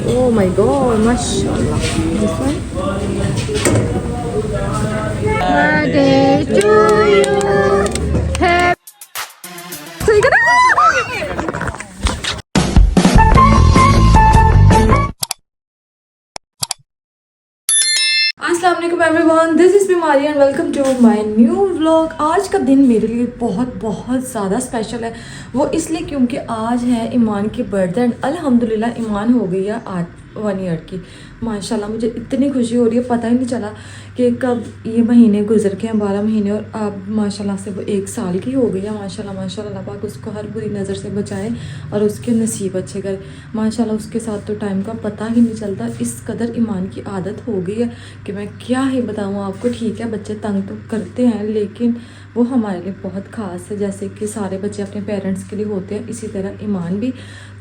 Oh my god, mashallah. This one. Birthday to you. Happy. So you gonna. अस्सलाम वालेकुम everyone, this is बीमारी and welcome to my new vlog. आज का दिन मेरे लिए बहुत बहुत ज़्यादा स्पेशल है। वो इसलिए क्योंकि आज है ईमान की बर्थडे एंड अल्हम्दुलिल्लाह ईमान हो गई है आज 1 ईयर की। माशाल्लाह मुझे इतनी खुशी हो रही है, पता ही नहीं चला कि कब ये महीने गुजर के हैं, 12 महीने, और अब माशाल्लाह से वो 1 साल की हो गई है। माशाल्लाह माशाल्लाह, अल्लाह पाक उसको हर बुरी नज़र से बचाए और उसके नसीब अच्छे करे। माशाल्लाह उसके साथ तो टाइम का पता ही नहीं चलता, इस कदर ईमान की आदत हो गई है कि मैं क्या ही बताऊँ आपको। ठीक है, बच्चे तंग तो करते हैं लेकिन वो हमारे लिए बहुत ख़ास है। जैसे कि सारे बच्चे अपने पेरेंट्स के लिए होते हैं, इसी तरह ईमान भी।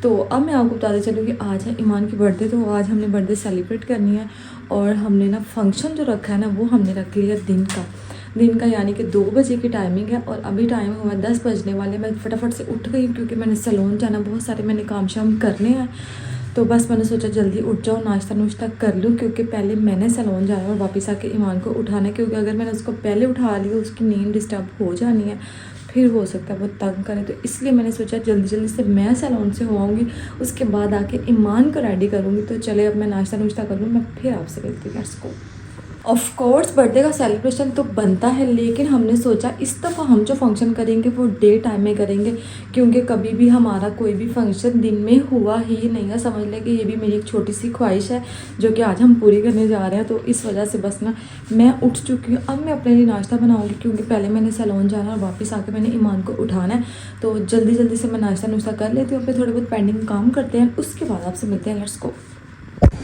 तो अब मैं आपको बताते चलूँ कि आज है ईमान की बर्थडे, तो आज हमने बर्थडे सेलिब्रेट करनी है और हमने ना फंक्शन जो रखा है ना वो हमने रख लिया दिन का यानी कि 2 बजे की टाइमिंग है और अभी टाइम हुआ 10 बजने वाले। मैं फटाफट से उठ गई क्योंकि मैंने सैलून जाना, बहुत सारे मैंने काम शाम करने हैं, तो बस मैंने सोचा जल्दी उठ जाऊँ, नाश्ता नुश्ता कर लूँ क्योंकि पहले मैंने सैलून जाना और वापस आके ईमान को उठाना है। क्योंकि अगर मैंने उसको पहले उठा लिया उसकी नींद डिस्टर्ब हो जानी है, फिर हो सकता है वो तंग करे। तो इसलिए मैंने सोचा जल्दी से मैं सैलून से हो आऊँगी, उसके बाद आके ईमान को रेडी करूँगी। तो चले अब मैं नाश्ता नुश्ता कर लूँ, मैं फिर आपसे मिलती हूँ। Let's go. Of course birthday का सेलिब्रेशन तो बनता है, लेकिन हमने सोचा इस दफ़ा हम जो फंक्शन करेंगे वो डे टाइम में करेंगे, क्योंकि कभी भी हमारा कोई भी फंक्शन दिन में हुआ ही नहीं है। समझ लें कि ये भी मेरी एक छोटी सी ख्वाहिश है जो कि आज हम पूरी करने जा रहे हैं। तो इस वजह से बस ना मैं उठ चुकी हूँ, अब मैं अपने लिए नाश्ता बनाऊँगी क्योंकि पहले मैंने सैलून जाना और वापस आके मैंने ईमान को उठाना है। तो जल्दी से मैं नाश्ता नुश्ता कर लेती हूँ, अपने थोड़े बहुत पेंडिंग काम करते हैं, उसके बाद आपसे मिलते हैं। Let's go.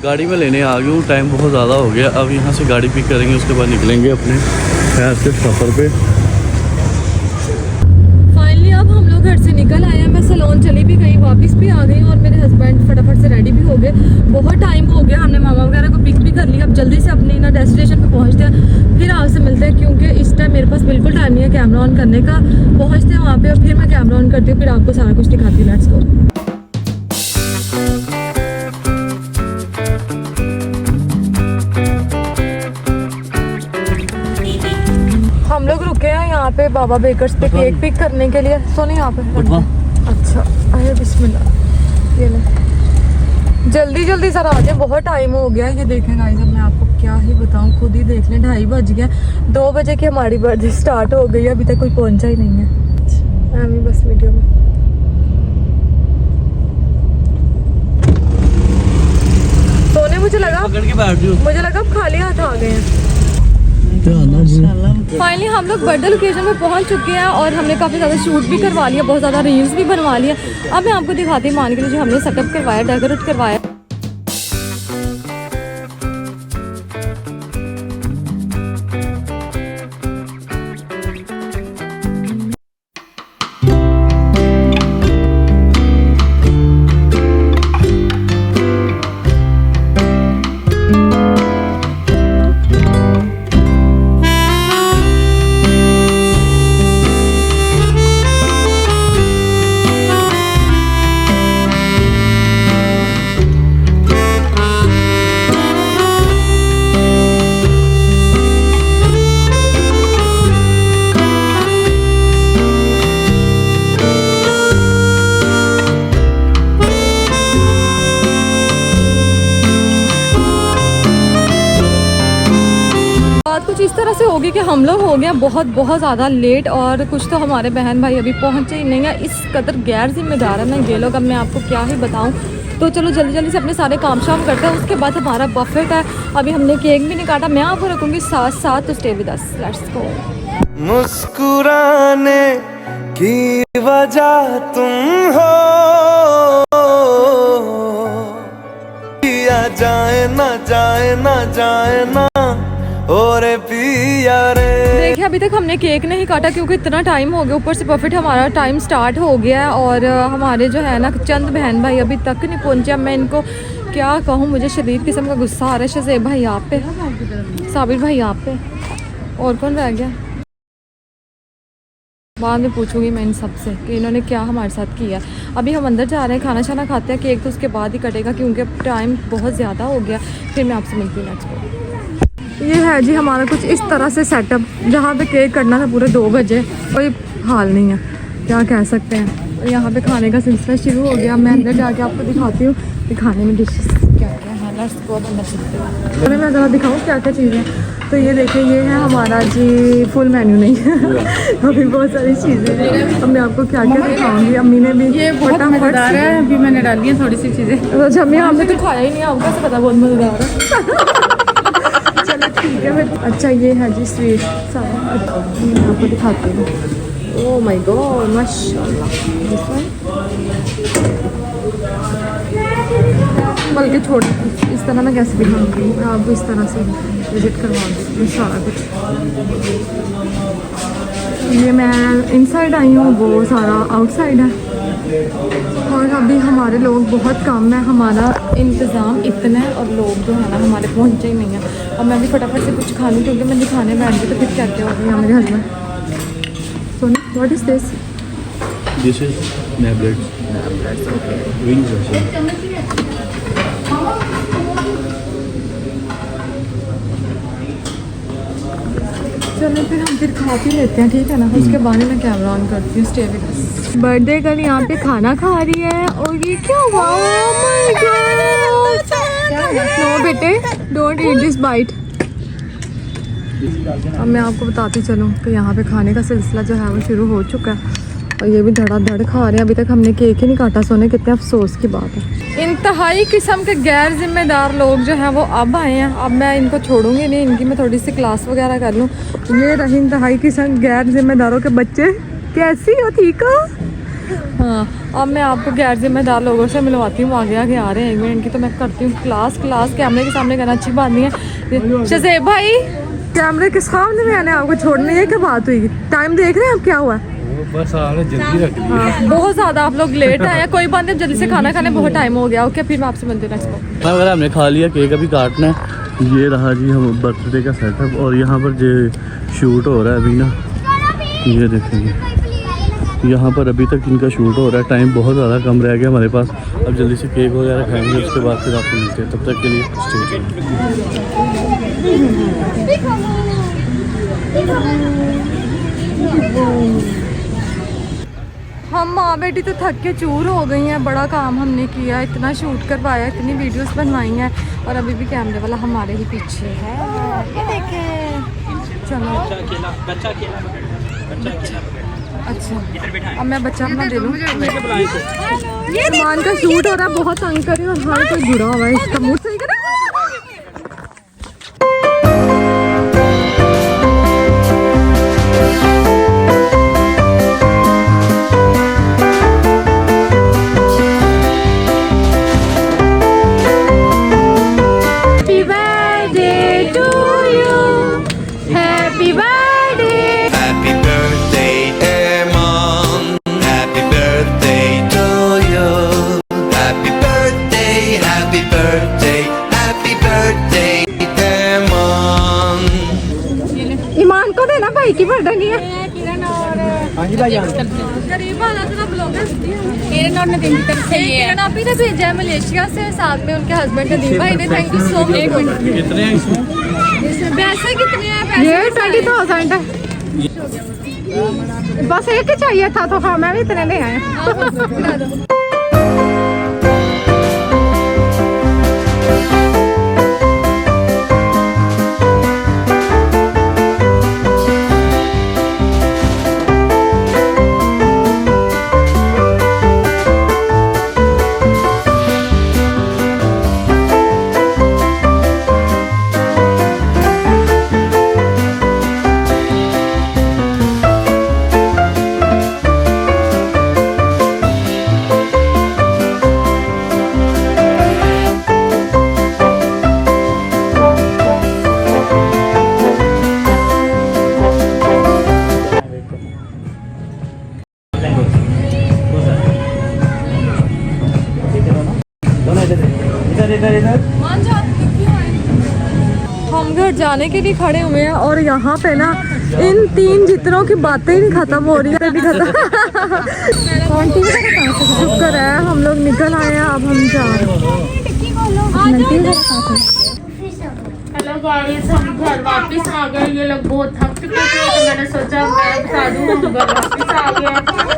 गाड़ी में लेने आ गया हूँ, टाइम बहुत ज़्यादा हो गया। अब यहाँ से गाड़ी पिक करेंगे, उसके बाद निकलेंगे अपने खैर से सफ़र पे। फाइनली अब हम लोग घर से निकल आए हैं। मैं सैलून चली भी गई, वापस भी आ गई और मेरे हस्बैंड फटाफट से रेडी भी हो गए। बहुत टाइम हो गया, हमने मामा वगैरह को पिक भी कर लिया। अब जल्दी से अपनी ना डेस्टिनेशन पे पहुँचते हैं, फिर आपसे मिलते हैं क्योंकि इस टाइम मेरे पास बिल्कुल टाइम नहीं है कैमरा ऑन करने का। पहुँचते हैं वहाँ पर और फिर मैं कैमरा ऑन करती हूँ, फिर आपको सारा कुछ दिखाती हूँ। Let's go. हम लोग रुके हैं यहाँ पे बाबा बेकर्स पे केक पिक करने के लिए। सोने यहाँ पे अच्छा, अरे बिस्मिल्लाह। ये ले जल्दी सर आ जाए, बहुत टाइम हो गया है। ये देखें गाइस, अब मैं आपको क्या ही बताऊँ, खुद ही देख लें, 2:30 बज गया। 2 बजे की हमारी बर्थडे स्टार्ट हो गई है, अभी तक कोई पहुँचा ही नहीं है। अभी बस वीडियो में सोने मुझे लगा अब खाली हाथ आ गए हैं। फाइनली हम लोग बर्थडे लोकेशन में पहुंच चुके हैं और हमने काफ़ी ज़्यादा शूट भी करवा लिया, बहुत ज़्यादा रील्स भी बनवा लिया। अब मैं आपको दिखाती हूँ मान के लिए जो हमने सेटअप करवाया, डेकोरेट करवाया। कुछ इस तरह से होगी कि हम लोग हो गए बहुत ज़्यादा लेट और कुछ तो हमारे बहन भाई अभी पहुँचे ही नहीं है। इस कदर गैर जिम्मेदार है ना ये लोग, अब मैं आपको क्या ही बताऊँ। तो चलो जल्दी से अपने सारे काम शाम करते हैं, उसके बाद हमारा बफेट है। अभी हमने केक भी नहीं काटा, मैं आपको रखूँगी साथ, तो stay with us. Let's go. मुस्कुराने की वजह तुम हो, जाए ना और पिया रे। देखिए अभी तक हमने केक नहीं काटा क्योंकि इतना टाइम हो गया, ऊपर से बफेट हमारा टाइम स्टार्ट हो गया है और हमारे जो है ना चंद बहन भाई अभी तक नहीं पहुंचे। अब मैं इनको क्या कहूँ, मुझे शदीद किस्म का गुस्सा आ रहा है। शज़ेब भाई आप पे, साबिर भाई आप पे, और कौन रह गया? बाद में पूछूंगी मैं इन सब से कि इन्होंने क्या हमारे साथ किया। अभी हम अंदर जा रहे हैं, खाना शाना खाते हैं, केक तो उसके बाद ही कटेगा क्योंकि अब टाइम बहुत ज़्यादा हो गया। फिर मैं आपसे मिलती हूँ नेक्स्ट। ये है जी हमारा कुछ इस तरह से सेटअप, जहाँ पे केक कटना था पूरे 2 बजे, कोई हाल नहीं है, क्या कह सकते हैं। और यहाँ पे खाने का सिलसिला शुरू हो गया। मैं अंदर जाके आपको दिखाती हूँ कि खाने में डिशेस क्या क्या है। लेट्स गो अंदर चलते हैं। मैं ज़रा दिखाऊँ क्या क्या चीज़ें। तो ये देखिए, ये है हमारा जी फुल मेन्यू नहीं है अभी बहुत सारी चीज़ें हैं। अब मैं आपको क्या क्या दिखाऊंगी। अम्मी ने भी ये बहुत मज़ेदार है, अभी मैंने डाली है थोड़ी सी चीज़ें। अच्छा अम्मी, हमने तो खाया ही नहीं, आपको कैसे पता बहुत मज़ेदार है चलो ठीक है फिर। अच्छा ये है जी स्वीट सारा, मैं आपको दिखाती हूँ। ओह माय गॉड माशाल्लाह। बल्कि छोड़ इस तरह मैं कैसे दिखाऊंगी, मैं आपको इस तरह से विजिट करवा दूँगी सारा कुछ। ये मैं इनसाइड आई हूँ, वो सारा आउटसाइड है। और अभी हमारे लोग बहुत कम है, हमारा इंतज़ाम इतना है और लोग जो है ना हमारे पहुँचे ही नहीं है। और मैं भी फटाफट से कुछ खा लूँ क्योंकि मैं दिखाने बैठ गई तो फिर क्या क्या हो गया। मेरे husband Soni, what is this? This is nablets wings. चलो फिर हम फिर खा पी लेते हैं, ठीक है ना। उसके बाद मैं कैमरा ऑन करती हूँ। Stay with us. Birthday girl यहाँ पे खाना खा रही है और ये क्या हुआ? Oh my God! नो बेटे, डोंट ईट दिस बाइट। अब मैं आपको बताती चलूँ कि यहाँ पे खाने का सिलसिला जो है वो शुरू हो चुका है और ये भी धड़ाधड़ खा रहे हैं। अभी तक हमने केक ही नहीं काटा। सोने कितने अफसोस की बात है। इंतहाई किस्म के गैर जिम्मेदार लोग जो हैं वो अब आए हैं। अब मैं इनको छोड़ूंगी नहीं, इनकी मैं थोड़ी सी क्लास वगैरह कर लूँ। ये रही इंतहाई किस्म गैर जिम्मेदारों के बच्चे। कैसी हो, ठीक हो? हाँ, अब मैं आपको गैर जिम्मेदार लोगों से मिलवाती हूँ। आगे आगे आ रहे हैं, 1 मिनट की तो मैं करती हूँ क्लास। कैमरे के सामने करना अच्छी बात नहीं है। शज़ेब भाई, कैमरे के सामने में आने आपको छोड़ने, ये क्या बात हुई? टाइम देख रहे हैं आप क्या हुआ है? बस आपने जल्दी रख लिया। हाँ, बहुत ज़्यादा आप लोग लेट आए हैं। कोई बात नहीं, जल्दी से खाना खाने बहुत टाइम हो गया। ओके, फिर मैं आपसे मिलती हूँ नेक्स्ट टाइम। खाना वगैरह हमने खा लिया, केक अभी काटना है। ये रहा जी हम बर्थडे का सेटअप और यहाँ पर जो शूट हो रहा है अभी ना, ये देखेंगे यहाँ पर अभी तक इनका शूट हो रहा है। टाइम बहुत ज़्यादा कम रह गया हमारे पास। अब जल्दी से केक वगैरह खाएंगे, उसके बाद फिर आपको मिलते हैं। तब तक के लिए स्टे हम माँ बेटी तो थक के चूर हो गई हैं। बड़ा काम हमने किया, इतना शूट करवाया, इतनी वीडियोस बनवाई हैं और अभी भी कैमरे वाला हमारे ही पीछे है। ये देखें, चलो अच्छा अब मैं बच्चा अपना दे लूँ। ये मान का शूट हो रहा है, बहुत तंग करे और हर कोई जुड़ा हुआ है। इसका मूड सही करें। Happy birthday, Emon. Happy birthday to you. Happy birthday, happy birthday, happy birthday, Emon. ईमान को देना, भाई की बर्थडे नहीं है। गरीब वाला तो ब्लॉगर किरण और नदीम की तरफ से ये है। अभी ने भेजा है मलेशिया से, साथ में उनके हस्बैंड नदीम भाई ने। Thank you so much. कितने हैं इसमें? पैसे कितने हैं? ये 20,000 है। बस एक ही चाहिए था तो हाँ, मैं भी इतने ले आए। हम घर जाने के लिए खड़े हुए हैं और यहाँ पे ना इन 3 जितनों की बातें ही नहीं खत्म हो रही है, नहीं खत्म। शुक्र है हम लोग निकल आए हैं, अब हम जा रहे हैं। हेलो गाइस, हम घर वापस आ गए। ये लोग बहुत थक चुके थे तो मैंने सोचा मैं बता दूं हम घर वापस आ गए।